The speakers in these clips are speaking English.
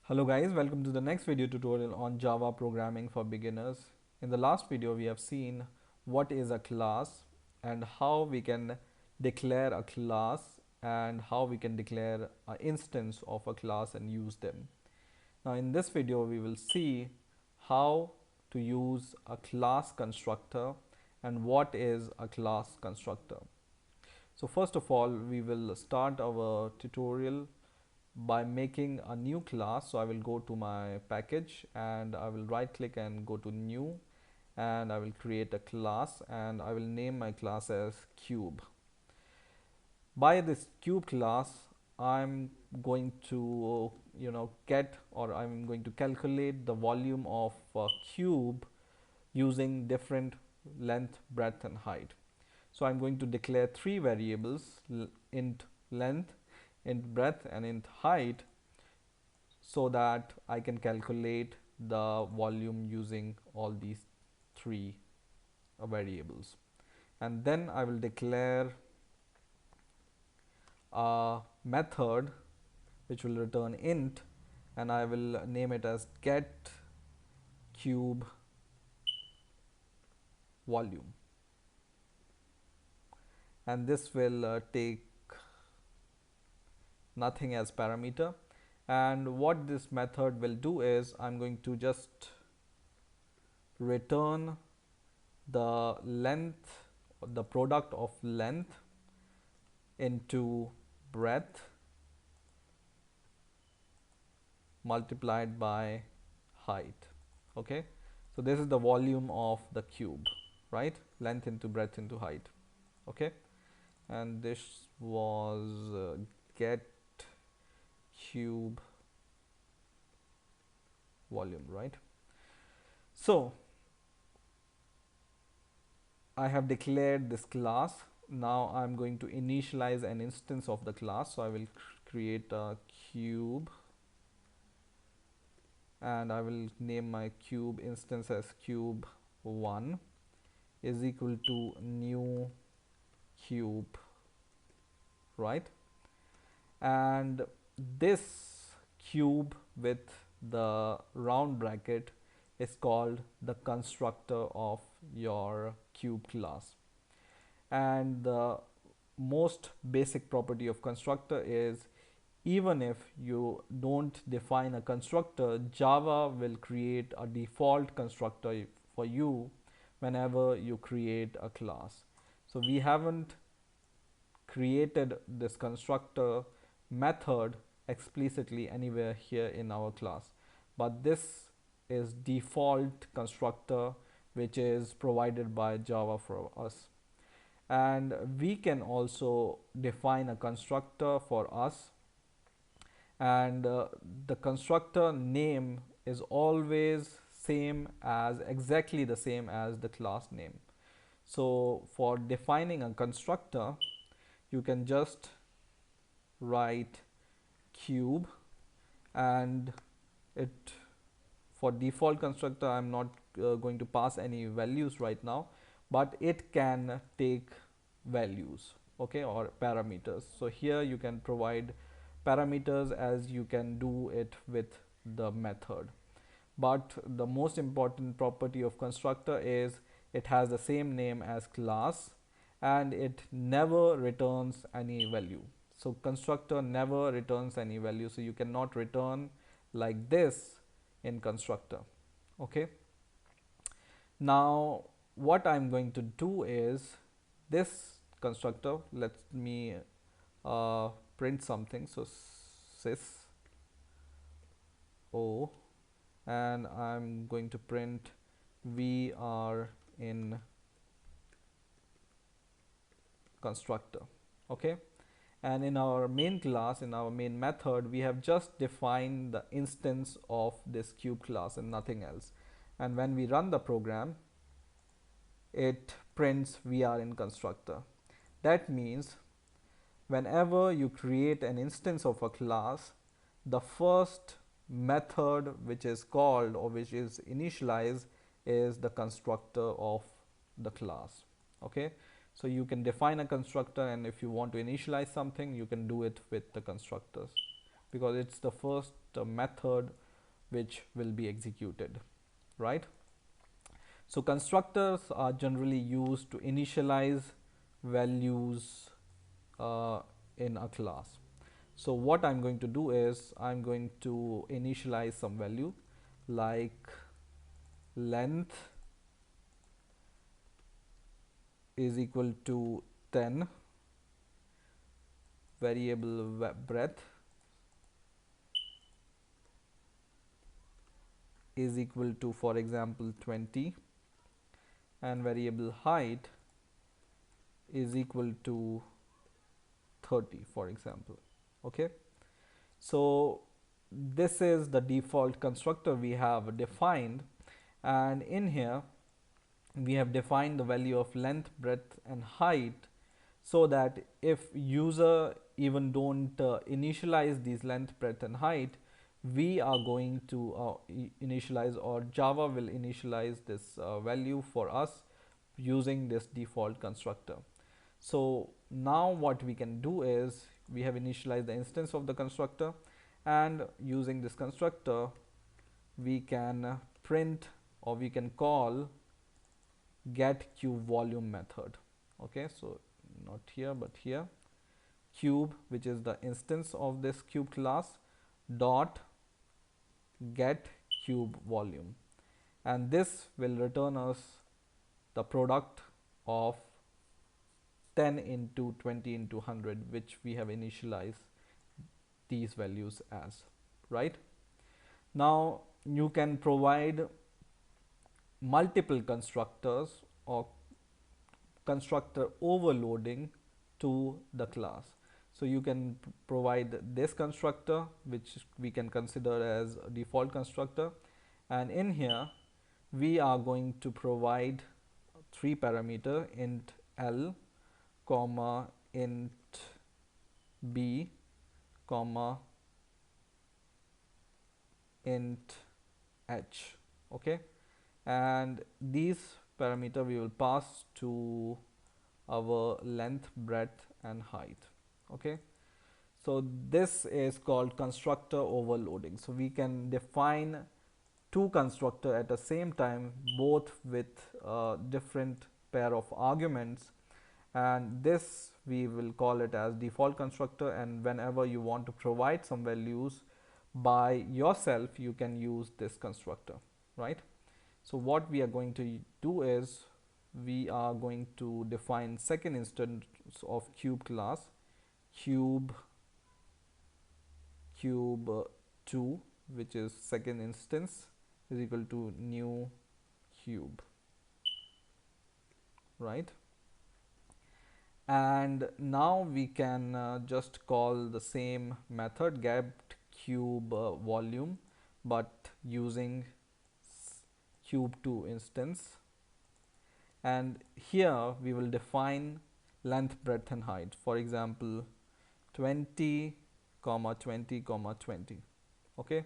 Hello guys, welcome to the next video tutorial on Java programming for beginners. In the last video we have seen what is a class and how we can declare a class and how we can declare an instance of a class and use them. Now in this video we will see how to use a class constructor and what is a class constructor. So first of all we will start our tutorial by making a new class. So I will go to my package and I will right click and go to new, and I will create a class and I will name my class as cube. By this cube class I'm going to get, or I'm going to calculate the volume of a cube using different length, breadth and height. So I'm going to declare three variables, int length, int breadth and int height, so that I can calculate the volume using all these three variables. And then I will declare a method which will return int, and I will name it as get cube volume, and this will take nothing as parameter. And what this method will do is I'm going to just return the length, the product of length into breadth multiplied by height. Okay, so this is the volume of the cube, right? Length into breadth into height. Okay, and this was get cube volume, right? So I have declared this class. Now I'm going to initialize an instance of the class. So I will create a cube and I will name my cube instance as cube1 is equal to new cube, right? And this cube with the round bracket is called the constructor of your cube class. And the most basic property of constructor is, even if you don't define a constructor, Java will create a default constructor for you whenever you create a class. So we haven't created this constructor method explicitly anywhere here in our class, but this is default constructor which is provided by Java for us. And we can also define a constructor for us, and the constructor name is always exactly the same as the class name. So for defining a constructor you can just write cube, and it, for default constructor I'm not going to pass any values right now, but it can take values, okay, or parameters. So here you can provide parameters as you can do it with the method, but the most important property of constructor is it has the same name as class and it never returns any value. So constructor never returns any value, so you cannot return like this in constructor. Okay, now what I'm going to do is this constructor, let me print something. So sys o, and I'm going to print we are in constructor. Okay, and in our main class, in our main method, we have just defined the instance of this cube class and nothing else. And when we run the program, it prints we are in constructor. That means whenever you create an instance of a class, the first method which is called or which is initialized is the constructor of the class. Okay, so you can define a constructor, and if you want to initialize something you can do it with the constructors, because it's the first method which will be executed, right? So constructors are generally used to initialize values uh, in a class. So what I'm going to do is I'm going to initialize some value like length is equal to 10, variable breadth is equal to, for example, 20, and variable height is equal to 30, for example. Okay, so this is the default constructor we have defined, and in here we have defined the value of length, breadth and height, so that if user even don't initialize these length, breadth and height, we are going to initialize, or Java will initialize this value for us using this default constructor. So now what we can do is we have initialized the instance of the constructor, and using this constructor we can print, or we can call get cube volume method. Okay, so not here but here, cube, which is the instance of this cube class, dot get cube volume, and this will return us the product of 10 into 20 into 100, which we have initialized these values as, right? Now you can provide multiple constructors or constructor overloading to the class. So you can provide this constructor, which we can consider as a default constructor, and in here we are going to provide three parameter, int L, comma int B, comma int H. Okay, and these parameter we will pass to our length, breadth and height. Okay, so this is called constructor overloading. So we can define two constructor at the same time, both with different pair of arguments, and this we will call it as default constructor, and whenever you want to provide some values by yourself, you can use this constructor, right? So what we are going to do is we are going to define second instance of cube class, cube 2, which is second instance, is equal to new cube, right? And now we can just call the same method get cube volume, but using cube 2 instance, and here we will define length, breadth and height, for example 20 comma 20 comma 20. Okay,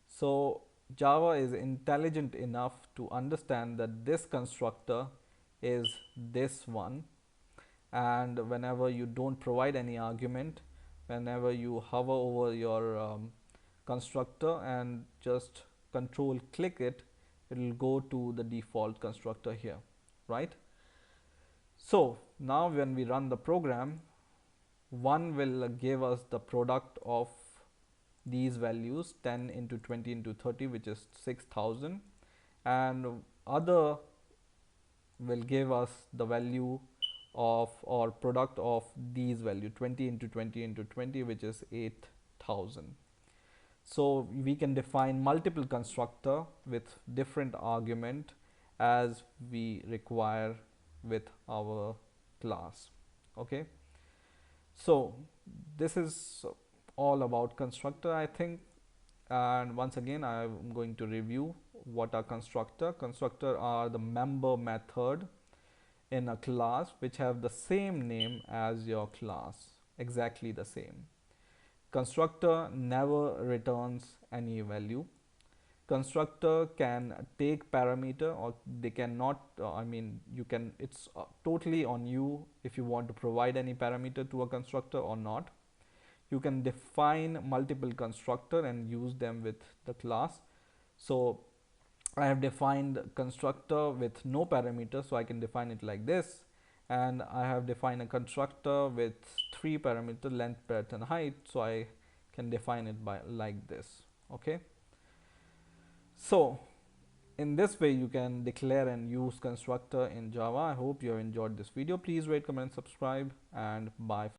so Java is intelligent enough to understand that this constructor is this one, and whenever you don't provide any argument, whenever you hover over your constructor and just control click it, it will go to the default constructor here, right? So now when we run the program, one will give us the product of these values 10 into 20 into 30, which is 6000, and other will give us the value of, or product of these value 20 into 20 into 20, which is 8000. So we can define multiple constructor with different argument as we require with our class. Okay, so this is all about constructor, I think. And once again, I'm going to review what are constructor. Constructor are the member method in a class which have the same name as your class, exactly the same. Constructor never returns any value. Constructor can take parameter, or they cannot, I mean, you can, it's totally on you if you want to provide any parameter to a constructor or not. you can define multiple constructor and use them with the class. So I have defined constructor with no parameters, so I can define it like this. And I have defined a constructor with 3 parameters, length, breadth and height, so I can define it by like this. Okay, so in this way you can declare and use constructor in Java. I hope you have enjoyed this video. Please rate, comment, subscribe, and bye.